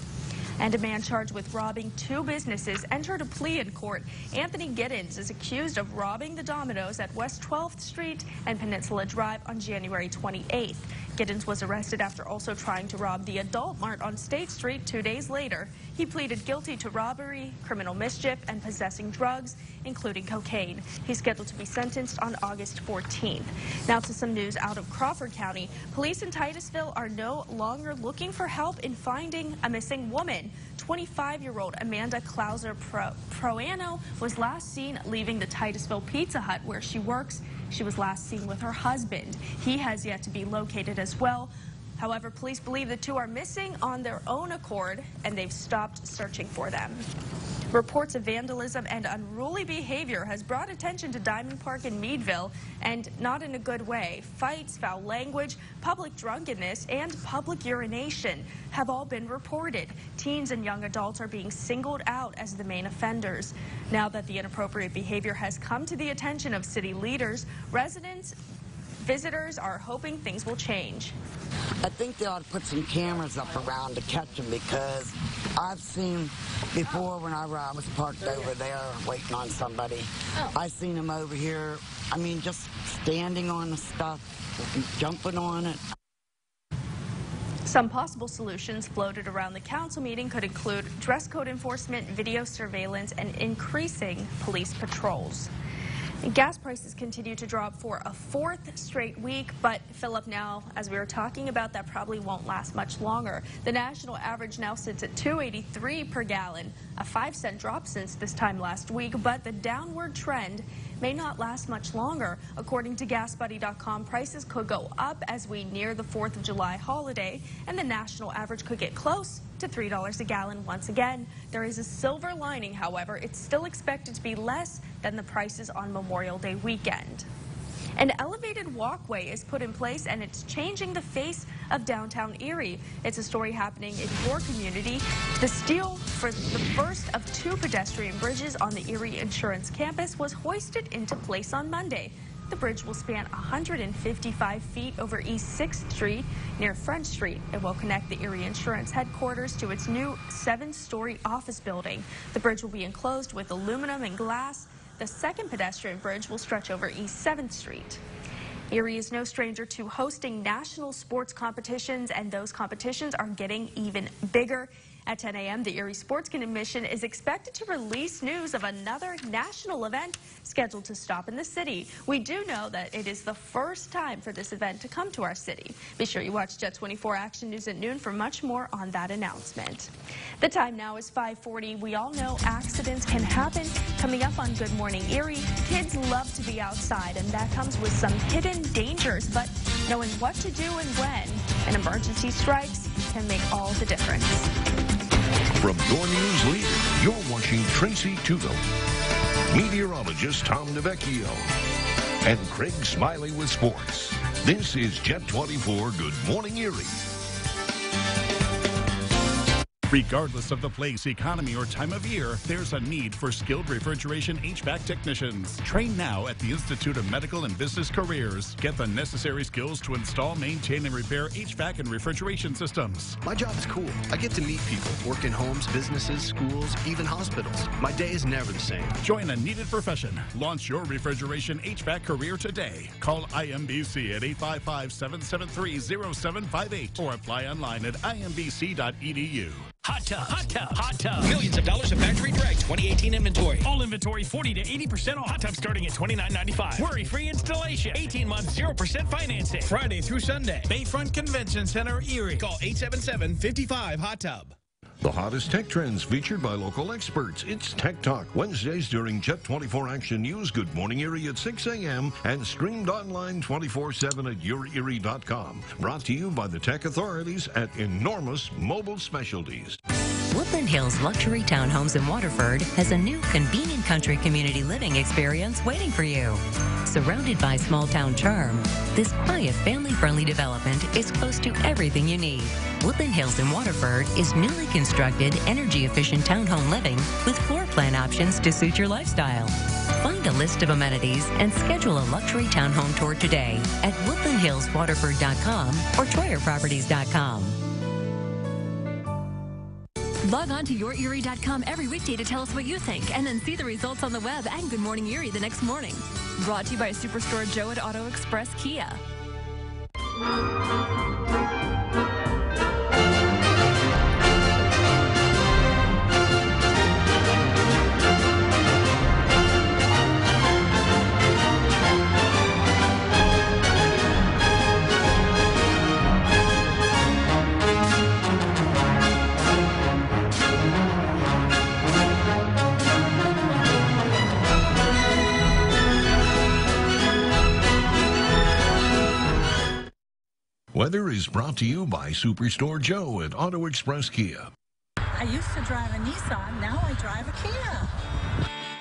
And a man charged with robbing 2 businesses entered a plea in court. Anthony Giddens is accused of robbing the Domino's at West 12th Street and Peninsula Drive on January 28th. Giddens was arrested after also trying to rob the Adult Mart on State Street 2 days later. He pleaded guilty to robbery, criminal mischief, and possessing drugs, including cocaine. He's scheduled to be sentenced on August 14th. Now to some news out of Crawford County. Police in Titusville are no longer looking for help in finding a missing woman. 25-year-old Amanda Klauser Proano was last seen leaving the Titusville Pizza Hut where she works. She was last seen with her husband. He has yet to be located as well. However, police believe the 2 are missing on their own accord, and they've stopped searching for them. Reports of vandalism and unruly behavior has brought attention to Diamond Park in Meadville, and not in a good way. Fights, foul language, public drunkenness, and public urination have all been reported. Teens and young adults are being singled out as the main offenders. Now that the inappropriate behavior has come to the attention of city leaders, visitors are hoping things will change. I think they ought to put some cameras up around to catch them, because I've seen before when I was parked over there waiting on somebody. I seen them over here, I mean, just standing on the stuff, jumping on it. Some possible solutions floated around the council meeting could include dress code enforcement, video surveillance, and increasing police patrols. Gas prices continue to drop for a 4th straight week, but Philip, now, as we were talking about, that probably won't last much longer. The national average now sits at $2.83 per gallon, a 5-cent drop since this time last week, but the downward trend may not last much longer. According to GasBuddy.com, prices could go up as we near the 4th of July holiday, and the national average could get close to $3 a gallon once again. There is a silver lining, however. It's still expected to be less than the prices on Memorial Day weekend. An elevated walkway is put in place, and it's changing the face of downtown Erie. It's a story happening in your community. The steel for the first of 2 pedestrian bridges on the Erie Insurance campus was hoisted into place on Monday. The bridge will span 155 feet over East 6th Street near French Street. It will connect the Erie Insurance headquarters to its new 7-story office building. The bridge will be enclosed with aluminum and glass. The second pedestrian bridge will stretch over East 7th Street. Erie is no stranger to hosting national sports competitions, and those competitions are getting even bigger. At 10 a.m., the Erie Sports Commission is expected to release news of another national event scheduled to stop in the city. We do know that it is the first time for this event to come to our city. Be sure you watch Jet 24 Action News at noon for much more on that announcement. The time now is 5:40. We all know accidents can happen. Coming up on Good Morning Erie, kids love to be outside, and that comes with some hidden dangers, but knowing what to do and when an emergency strikes can make all the difference. From your news leader, you're watching Tracy Tuggle, meteorologist Tom DeVecchio, and Craig Smiley with sports. This is Jet 24 Good Morning Erie. Regardless of the place, economy, or time of year, there's a need for skilled refrigeration HVAC technicians. Train now at the Institute of Medical and Business Careers. Get the necessary skills to install, maintain, and repair HVAC and refrigeration systems. My job is cool. I get to meet people, work in homes, businesses, schools, even hospitals. My day is never the same. Join a needed profession. Launch your refrigeration HVAC career today. Call IMBC at 855-773-0758 or apply online at imbc.edu. Hot tub, hot tub, hot tub. Millions of dollars of factory direct 2018 inventory. All inventory 40 to 80% off. Hot tub starting at $29.95. Worry-free installation. 18 months, 0% financing. Friday through Sunday. Bayfront Convention Center, Erie. Call 877-55-HOT-TUB. The hottest tech trends featured by local experts. It's Tech Talk, Wednesdays during Jet 24 Action News. Good Morning Erie at 6 a.m. and streamed online 24/7 at yourerie.com. Brought to you by the tech authorities at Enormous Mobile Specialties. Woodland Hills Luxury Townhomes in Waterford has a new convenient country community living experience waiting for you. Surrounded by small-town charm, this quiet, family-friendly development is close to everything you need. Woodland Hills in Waterford is newly constructed, energy-efficient townhome living with floor plan options to suit your lifestyle. Find a list of amenities and schedule a luxury townhome tour today at woodlandhillswaterford.com or troyerproperties.com. Log on to yourerie.com every weekday to tell us what you think, and then see the results on the web and Good Morning Erie the next morning. Brought to you by Superstore Joe at Auto Express Kia. Weather is brought to you by Superstore Joe at Auto Express Kia. I used to drive a Nissan, now I drive a Kia.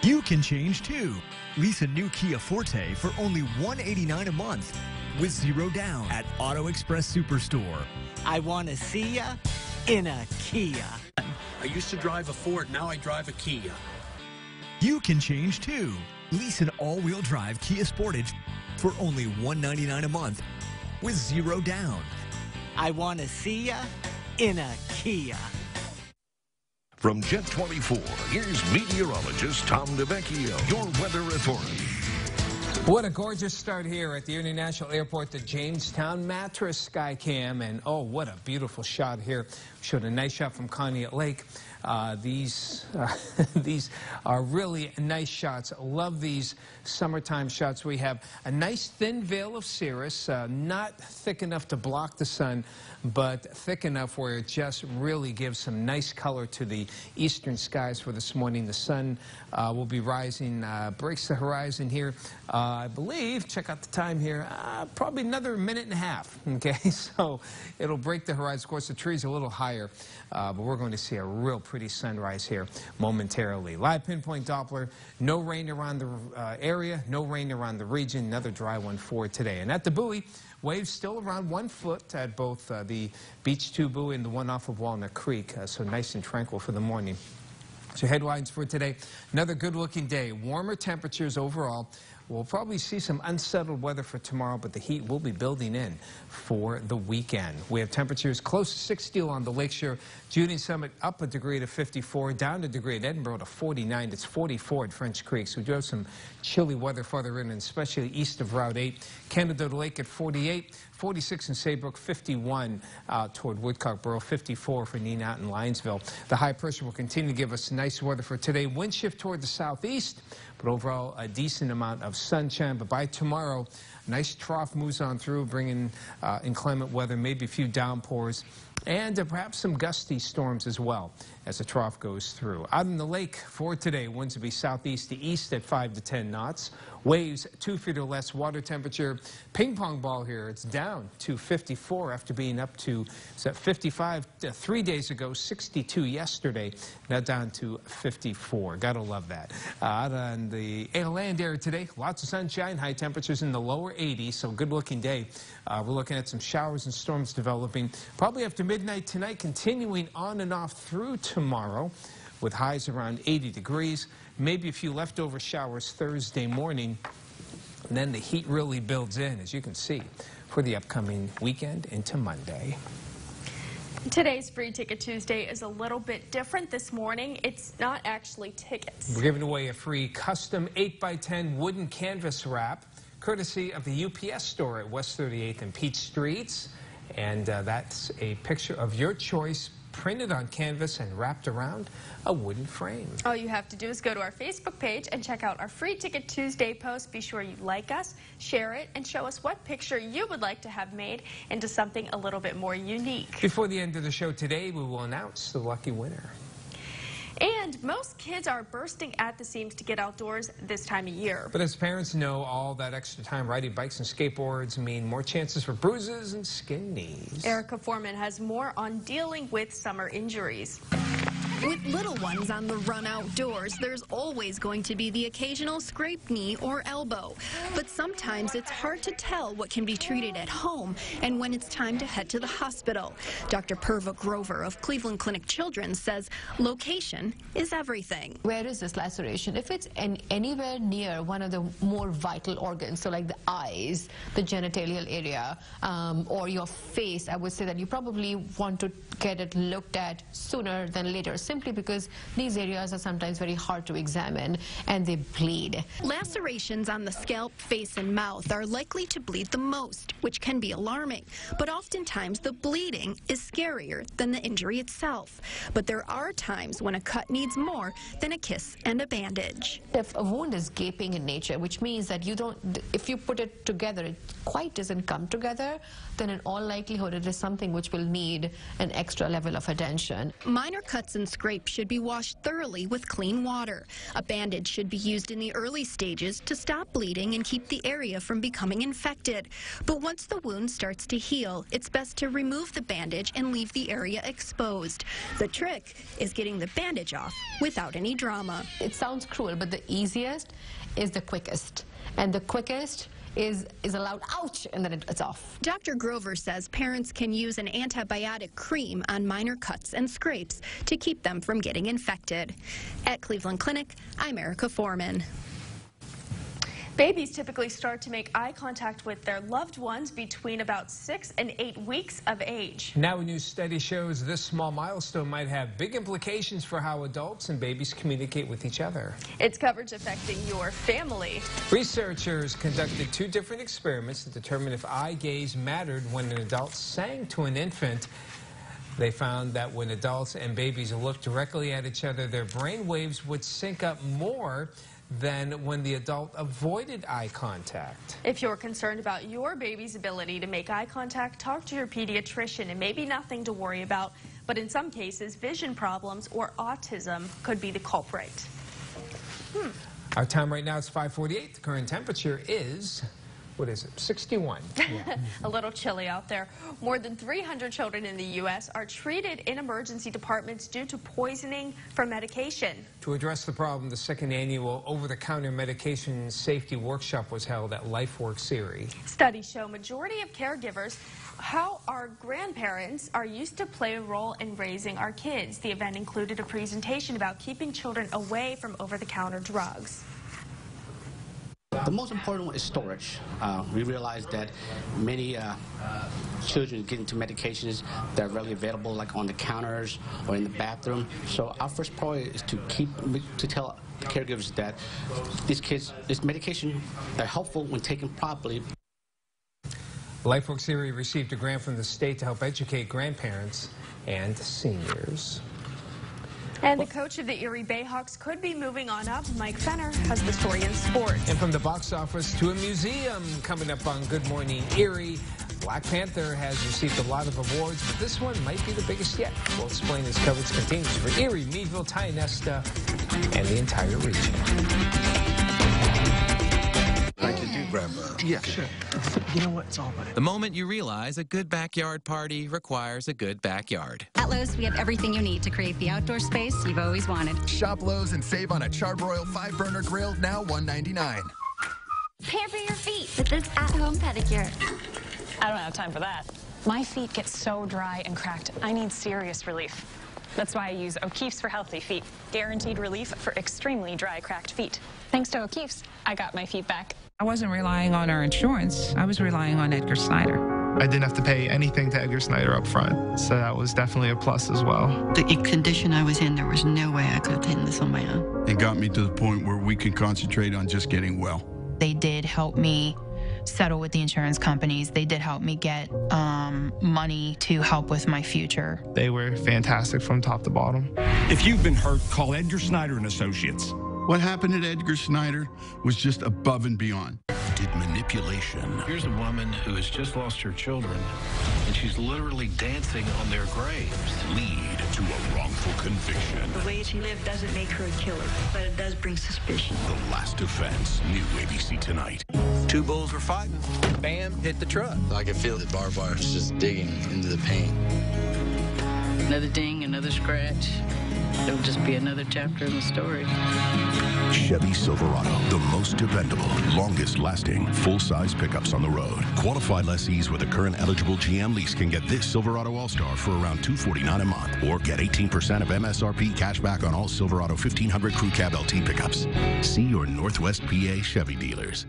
You can change too. Lease a new Kia Forte for only $189 a month with 0 down at Auto Express Superstore. I want to see ya in a Kia. I used to drive a Ford, now I drive a Kia. You can change too. Lease an all-wheel drive Kia Sportage for only $199 a month with 0 down. I want to see ya in a Kia. From Jet 24, here's meteorologist Tom DeVecchio, your weather authority. What a gorgeous start here at the International Airport, the Jamestown Mattress Skycam. And oh, what a beautiful shot here. Showed a nice shot from Conneaut Lake. These are really nice shots. Love these summertime shots. We have a nice thin veil of cirrus, not thick enough to block the sun, but thick enough where it just really gives some nice color to the eastern skies for this morning. The sun will be rising, breaks the horizon here, I believe, check out the time here, probably another minute and a half, okay? So it'll break the horizon. Of course, the tree's a little higher, but we're going to see a real pretty sunrise here momentarily. Live pinpoint Doppler, no rain around the area, no rain around the region, another dry one for today. And at the buoy, waves still around 1 foot at both the Beach 2 buoy and the one off of Walnut Creek, so nice and tranquil for the morning. So headlines for today, another good-looking day. Warmer temperatures overall. We'll probably see some unsettled weather for tomorrow, but the heat will be building in for the weekend. We have temperatures close to 60 along the lakeshore. Judy Summit up a degree to 54, down a degree at Edinburgh to 49. It's 44 at French Creek. So we do have some chilly weather farther in, and especially east of Route 8. Canada Lake at 48, 46 in Saybrook, 51 out toward Woodcock Borough, 54 for Neenah out in Linesville. The high pressure will continue to give us nice weather for today. Wind shift toward the southeast, but overall a decent amount of sunshine. But by tomorrow, nice trough moves on through, bringing inclement weather, maybe a few downpours, and perhaps some gusty storms as well as the trough goes through. Out in the lake for today, winds will be southeast to east at 5 to 10 knots. Waves 2 feet or less. Water temperature, ping pong ball here, it's down to 54 after being up to 55 3 days ago, 62 yesterday, now down to 54. Gotta love that. Out on the land area today, lots of sunshine, high temperatures in the lower 80s, so good looking day. We're looking at some showers and storms developing probably after midnight tonight, continuing on and off through tomorrow with highs around 80 degrees. Maybe a few leftover showers Thursday morning, and then the heat really builds in, as you can see, for the upcoming weekend into Monday. Today's Free Ticket Tuesday is a little bit different this morning. It's not actually tickets. We're giving away a free custom 8x10 wooden canvas wrap, courtesy of the UPS store at West 38th and Peach Streets. And that's a picture of your choice, printed on canvas and wrapped around a wooden frame. All you have to do is go to our Facebook page and check out our Free Ticket Tuesday post. Be sure you like us, share it, and show us what picture you would like to have made into something a little bit more unique. Before the end of the show today, we will announce the lucky winner. And most kids are bursting at the seams to get outdoors this time of year. But as parents know, all that extra time riding bikes and skateboards mean more chances for bruises and skinned knees. Erica Foreman has more on dealing with summer injuries. With little ones on the run outdoors, there's always going to be the occasional scraped knee or elbow. But sometimes it's hard to tell what can be treated at home and when it's time to head to the hospital. Dr. Purva Grover of Cleveland Clinic Children's says location is everything. Where is this laceration? If it's anywhere near one of the more vital organs, so like the eyes, the genitalial area, or your face, I would say that you probably want to get it looked at sooner than later, simply because these areas are sometimes very hard to examine and they bleed. Lacerations on the scalp, face, and mouth are likely to bleed the most, which can be alarming. But oftentimes the bleeding is scarier than the injury itself. But there are times when a cut needs more than a kiss and a bandage. If a wound is gaping in nature, which means that you don't, if you put it together, it quite doesn't come together, then in all likelihood it is something which will need an extra level of attention. Minor cuts and scrapes should be washed thoroughly with clean water. A bandage should be used in the early stages to stop bleeding and keep the area from becoming infected. But once the wound starts to heal, it's best to remove the bandage and leave the area exposed. The trick is getting the bandage off without any drama. It sounds cruel, but the easiest is the quickest. And the quickest is a loud ouch, and then it's off. Dr. Grover says parents can use an antibiotic cream on minor cuts and scrapes to keep them from getting infected. At Cleveland Clinic, I'm Erica Foreman. Babies typically start to make eye contact with their loved ones between about 6 and 8 weeks of age. Now a new study shows this small milestone might have big implications for how adults and babies communicate with each other. It's coverage affecting your family. Researchers conducted 2 different experiments to determine if eye gaze mattered when an adult sang to an infant. They found that when adults and babies looked directly at each other, their brain waves would sync up more than when the adult avoided eye contact. If you're concerned about your baby's ability to make eye contact, talk to your pediatrician. It may be nothing to worry about, but in some cases, vision problems or autism could be the culprit. Our time right now is 5:48. The current temperature is, what is it, 61. Yeah. A little chilly out there. More than 300 children in the U.S. are treated in emergency departments due to poisoning from medication. To address the problem, the second annual over-the-counter medication safety workshop was held at LifeWorks Erie. Studies show majority of caregivers how our grandparents are used to play a role in raising our kids. The event included a presentation about keeping children away from over-the-counter drugs. The most important one is storage. We realized that many children get into medications that are readily available, like on the counters or in the bathroom. So our first priority is to tell caregivers that this medication are helpful when taken properly. LifeWorks Erie received a grant from the state to help educate grandparents and seniors. And the coach of the Erie Bayhawks could be moving on up. Mike Fenner has the story in sports. And from the box office to a museum coming up on Good Morning Erie. Black Panther has received a lot of awards, but this one might be the biggest yet. We'll explain as coverage continues for Erie, Meadville, Tionesta, and the entire region. I can do, Grandpa. Yeah, sure. You know what? It's all right. The moment you realize a good backyard party requires a good backyard. At Lowe's, we have everything you need to create the outdoor space you've always wanted. Shop Lowe's and save on a Charbroil 5-burner grill, now $199. Pamper your feet with this at-home pedicure. I don't have time for that. My feet get so dry and cracked, I need serious relief. That's why I use O'Keeffe's for Healthy Feet. Guaranteed relief for extremely dry, cracked feet. Thanks to O'Keeffe's, I got my feet back. I wasn't relying on our insurance. I was relying on Edgar Snyder. I didn't have to pay anything to Edgar Snyder up front, so that was definitely a plus as well. The condition I was in, there was no way I could have taken this on my own. It got me to the point where we could concentrate on just getting well. They did help me settle with the insurance companies. They did help me get money to help with my future. They were fantastic from top to bottom. If you've been hurt, call Edgar Snyder and Associates. What happened at Edgar Snyder was just above and beyond. Did manipulation. Here's a woman who has just lost her children, and she's literally dancing on their graves. Lead to a wrongful conviction. The way she lived doesn't make her a killer, but it does bring suspicion. The Last Offense, new ABC tonight. Two bulls were fighting. Bam, hit the truck. I could feel the barbed wire just digging into the paint. Another ding, another scratch. It'll just be another chapter in the story. Chevy Silverado, the most dependable, longest-lasting, full-size pickups on the road. Qualified lessees with a current eligible GM lease can get this Silverado All-Star for around $249 a month, or get 18% of MSRP cash back on all Silverado 1500 Crew Cab LT pickups. See your Northwest PA Chevy dealers.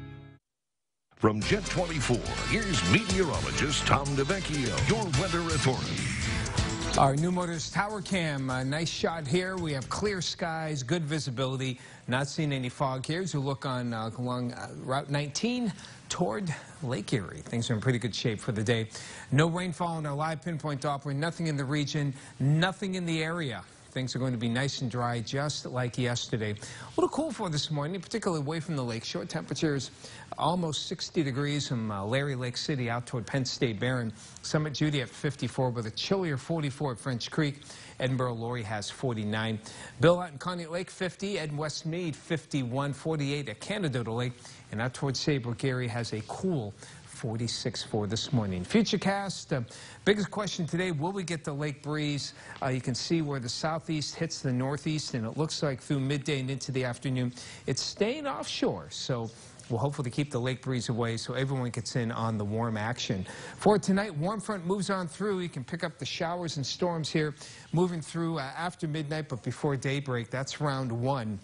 From Jet 24, here's meteorologist Tom DeVecchio, your weather authority. Our New Motors Tower Cam, a nice shot here. We have clear skies, good visibility, not seeing any fog here as we look on along Route 19 toward Lake Erie. Things are in pretty good shape for the day. No rainfall in our live pinpoint Doppler, nothing in the region, nothing in the area. Things are going to be nice and dry, just like yesterday. A little cool for this morning, particularly away from the lake. Short temperatures, almost 60 degrees from Larry Lake City out toward Penn State Barron. Summit Judy at 54, with a chillier 44 at French Creek. Edinburgh Laurie has 49. Bill out in Conneaut Lake 50. Ed West Meade 51, 48 at Canada Lake. And out towards Saybrook Erie has a cool 46 for this morning. Futurecast, biggest question today, will we get the lake breeze? You can see where the southeast hits the northeast, and it looks like through midday and into the afternoon, it's staying offshore. So we'll hopefully keep the lake breeze away so everyone gets in on the warm action. For tonight, warm front moves on through. You can pick up the showers and storms here moving through after midnight, but before daybreak. That's round one.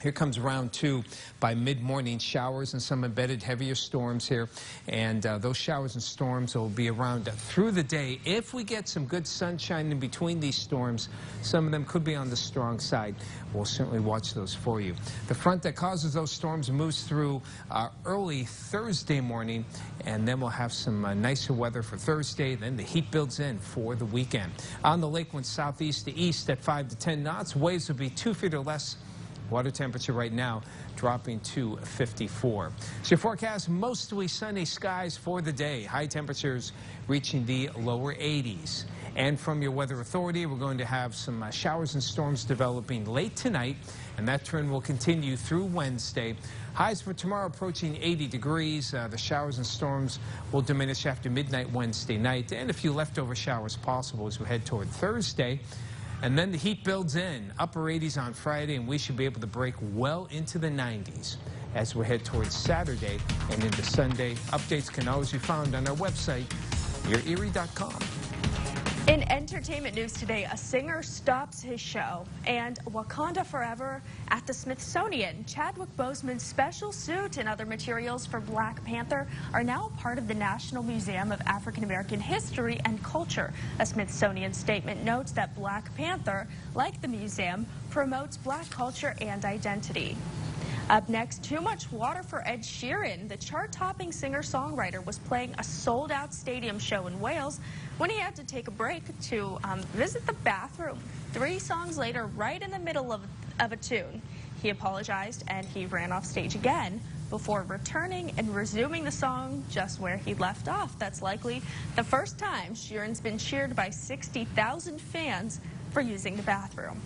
Here comes round 2 by mid-morning. Showers and some embedded heavier storms here. And those showers and storms will be around through the day. If we get some good sunshine in between these storms, some of them could be on the strong side. We'll certainly watch those for you. The front that causes those storms moves through early Thursday morning, and then we'll have some nicer weather for Thursday. Then the heat builds in for the weekend. On the lake, winds southeast to east at 5 to 10 knots. Waves will be 2 feet or less. Water temperature right now dropping to 54. So your forecast, mostly sunny skies for the day. High temperatures reaching the lower 80s. And from your weather authority, we're going to have some showers and storms developing late tonight, and that trend will continue through Wednesday. Highs for tomorrow approaching 80 degrees. The showers and storms will diminish after midnight Wednesday night, and a few leftover showers possible as we head toward Thursday. And then the heat builds in, upper 80s on Friday, and we should be able to break well into the 90s as we head towards Saturday and into Sunday. Updates can always be found on our website, yourerie.com. In entertainment news today, a singer stops his show, and Wakanda Forever at the Smithsonian. Chadwick Boseman's special suit and other materials for Black Panther are now a part of the National Museum of African American History and Culture. A Smithsonian statement notes that Black Panther, like the museum, promotes Black culture and identity. Up next, too much water for Ed Sheeran. The chart-topping singer-songwriter was playing a sold-out stadium show in Wales when he had to take a break to visit the bathroom. 3 songs later, right in the middle of a tune, he apologized and he ran off stage again before returning and resuming the song just where he left off. That's likely the first time Sheeran's been cheered by 60,000 fans for using the bathroom.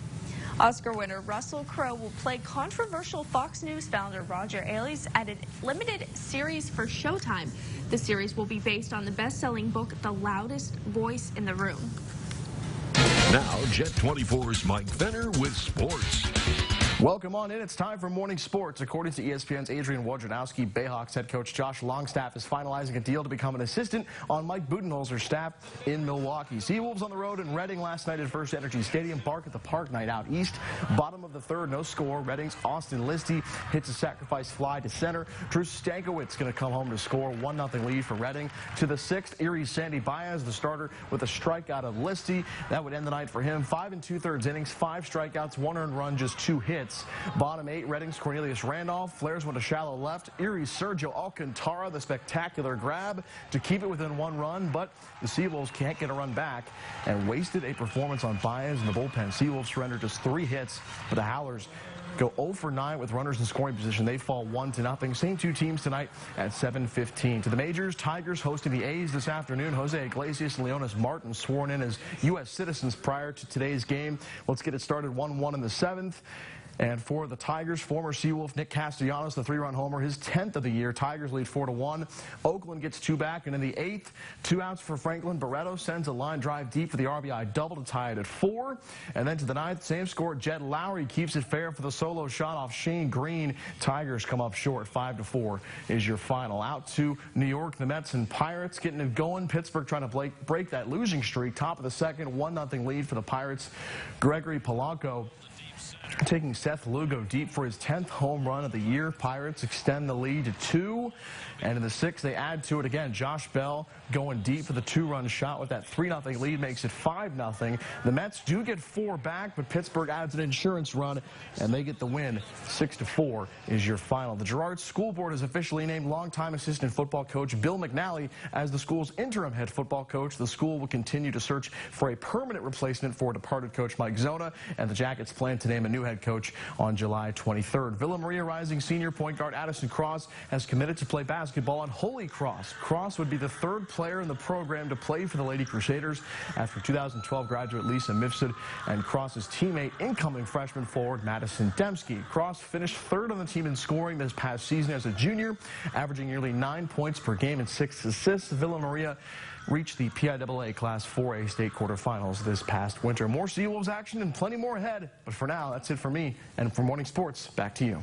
Oscar winner Russell Crowe will play controversial Fox News founder Roger Ailes at a limited series for Showtime. The series will be based on the best-selling book, The Loudest Voice in the Room. Now, Jet 24's Mike Fenner with sports. Welcome on in. It's time for morning sports. According to ESPN's Adrian Wojnarowski, Bayhawks head coach Josh Longstaff is finalizing a deal to become an assistant on Mike Budenholzer's staff in Milwaukee. Seawolves on the road in Reading last night at First Energy Stadium. Bark at the Park night out east. Bottom of the third, no score. Reading's Austin Listy hits a sacrifice fly to center. Drew Stankiewicz going to come home to score. 1-0 lead for Reading. To the 6th, Erie's Sandy Baez, the starter, with a strikeout of Listy. That would end the night for him. 5 2/3 innings, 5 strikeouts, 1 earned run, just 2 hits. Bottom 8, Reading's Cornelius Randolph. Flares went to shallow left. Erie's Sergio Alcantara, the spectacular grab to keep it within 1 run, but the Seawolves can't get a run back and wasted a performance on Baez in the bullpen. Seawolves surrendered just 3 hits, but the Howlers go 0 for 9 with runners in scoring position. They fall 1-0. Same 2 teams tonight at 7:15. To the majors, Tigers hosting the A's this afternoon. Jose Iglesias and Leonis Martin sworn in as U.S. citizens prior to today's game. Let's get it started 1-1 in the 7th. And for the Tigers, former Seawolf Nick Castellanos, the 3-run homer, his 10th of the year. Tigers lead 4-1. Oakland gets 2 back, and in the 8th, 2 outs for Franklin. Barreto sends a line drive deep for the RBI double to tie it at 4. And then to the 9th, same score. Jed Lowry keeps it fair for the solo shot off Shane Green. Tigers come up short. 5-4 is your final. Out to New York, the Mets and Pirates getting it going. Pittsburgh trying to break that losing streak. Top of the 2nd, 1-0 lead for the Pirates. Gregory Polanco taking Seth Lugo deep for his 10th home run of the year. Pirates extend the lead to 2. And in the 6th, they add to it again. Josh Bell going deep for the 2-run shot with that 3-0 lead, makes it 5-0. The Mets do get 4 back, but Pittsburgh adds an insurance run, and they get the win. 6-4 is your final. The Girard School Board has officially named longtime assistant football coach Bill McNally as the school's interim head football coach. The school will continue to search for a permanent replacement for departed coach Mike Zona, and the Jackets plan to name a new head coach on July 23rd. Villa Maria Rising senior point guard Addison Cross has committed to play basketball on Holy Cross. Cross would be the 3rd player in the program to play for the Lady Crusaders after 2012 graduate Lisa Mifsud and Cross's teammate, incoming freshman forward Madison Dembski. Cross finished 3rd on the team in scoring this past season as a junior, averaging nearly 9 points per game and 6 assists. Villa Maria reached the PIAA Class 4A state quarterfinals this past winter. More Seawolves action and plenty more ahead. But for now, that's it for me. And for Morning Sports, back to you.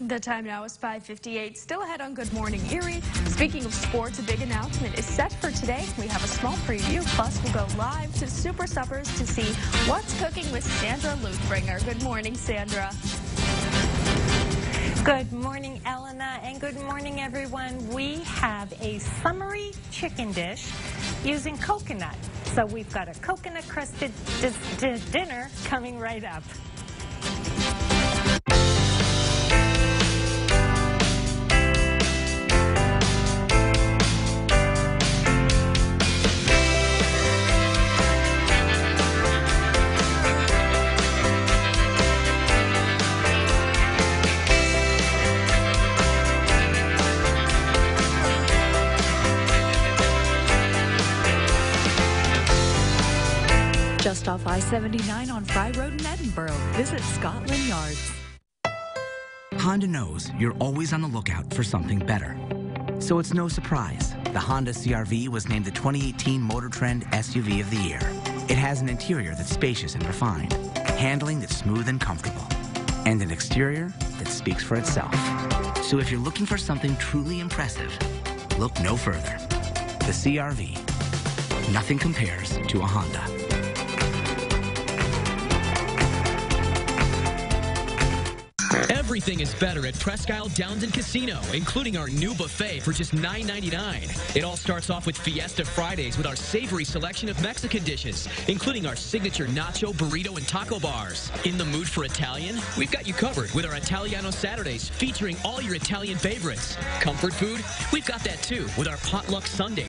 The time now is 5:58. Still ahead on Good Morning Erie. Speaking of sports, a big announcement is set for today. We have a small preview. Plus, we'll go live to Super Suppers to see what's cooking with Sandra Luthbringer. Good morning, Sandra. Good morning, Elena, and good morning, everyone. We have a summery chicken dish using coconut. So we've got a coconut-crusted dinner coming right up. Just off I-79 on Fry Road in Edinburgh. Visit Scotland Yards. Honda knows you're always on the lookout for something better. So it's no surprise the Honda CR-V was named the 2018 Motor Trend SUV of the Year. It has an interior that's spacious and refined, handling that's smooth and comfortable, and an exterior that speaks for itself. So if you're looking for something truly impressive, look no further. The CR-V. Nothing compares to a Honda. Everything is better at Presque Isle Downs and Casino, including our new buffet for just $9.99. It all starts off with Fiesta Fridays with our savory selection of Mexican dishes, including our signature nacho, burrito, and taco bars. In the mood for Italian? We've got you covered with our Italiano Saturdays featuring all your Italian favorites. Comfort food? We've got that too with our potluck Sundays.